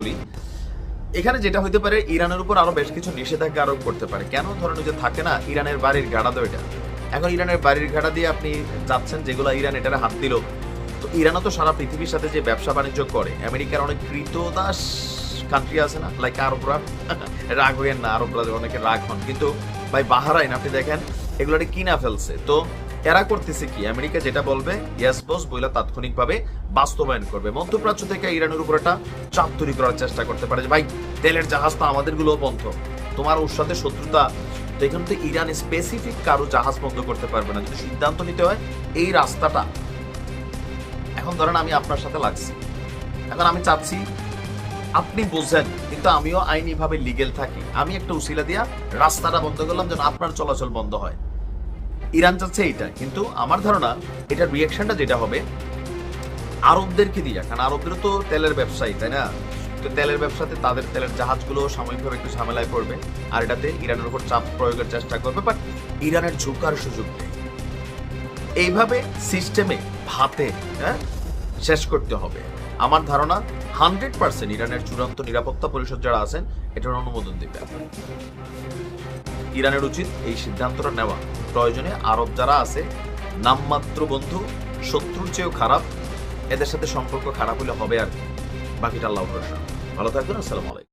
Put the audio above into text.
বলি, এখানে যেটা হইতে পারে ইরানের উপর আরো বেশ কিছু নিষেধাজ্ঞা আরোপ করতে পারে। কেন? ধরেন যে থাকে না ইরানের বাড়ির গাড়া তো এটা, এখন ইরানের বাড়ির গাড়া দিয়ে আপনি যাচ্ছেন, যেগুলো ইরান এটারে হাত দিল, তো ইরানও তো সারা পৃথিবীর সাথে যে ব্যবসা বাণিজ্য করে, আমেরিকার অনেক কৃতদাস কান্ট্রি আছে না, লাইক আরবরা, রাগ হইয়েন না, আরবরা অনেকে রাগ হন, কিন্তু ভাই বাহারাইন আপনি দেখেন এগুলোকে কিনা ফেলছে। তো এরা করতেছে কি, আমেরিকা যেটা বলবে ইয়েস বস বইলা তাৎক্ষণিকভাবে বাস্তবায়ন করবে। মধ্যপ্রাচ্য থেকে ইরানের উপর একটা চাপ তৈরি করার চেষ্টা করতে পারে যে ভাই তেলের জাহাজ তো আমাদের গুলো বন্ধ, তোমার ওর সাথে শত্রুতা, তো এখান থেকে ইরান স্পেসিফিক কারো জাহাজ বন্ধ করতে পারবে না যদি সিদ্ধান্ত নিতে হয় এই রাস্তাটা। এখন ধরেন আমি আপনার সাথে লাগছি, এখন আমি চাচ্ছি আপনি বুঝেন, কিন্তু আমিও আইনি ভাবে লিগেল থাকি, আমি একটা উসিলা দিয়া রাস্তাটা বন্ধ করলাম যেন আপনার চলাচল বন্ধ হয়। ইরান চাচ্ছে এইটা, কিন্তু আমার ধারণা এটার রিয়াকশনটা যেটা হবে আরবদেরকে দিয়া, কারণ আরবদেরও তো তেলের ব্যবসায়ী, তাই না? তো তেলের ব্যবসাতে তাদের তেলের জাহাজগুলো সাময়িকভাবে একটু ঝামেলায় পড়বে, আর এটাতে ইরানের উপর চাপ প্রয়োগের চেষ্টা করবে, বাট ইরানের ঝুঁকার সুযোগ নেই। এইভাবে সিস্টেমে ভাতে শেষ করতে হবে। আমার ধারণা 100% ইরানের চূড়ান্ত নিরাপত্তা পরিষদ যারা আছেন এটার অনুমোদন দেবে। ইরানের উচিত এই সিদ্ধান্তটা নেওয়া, প্রয়োজনে আরব যারা আছে নামমাত্র বন্ধু, শত্রুর চেয়েও খারাপ, এদের সাথে সম্পর্ক খারাপ হলে হবে, আর বাকিটা আল্লাহ ভরসা। ভালো থাকবেন, আসসালামু আলাইকুম।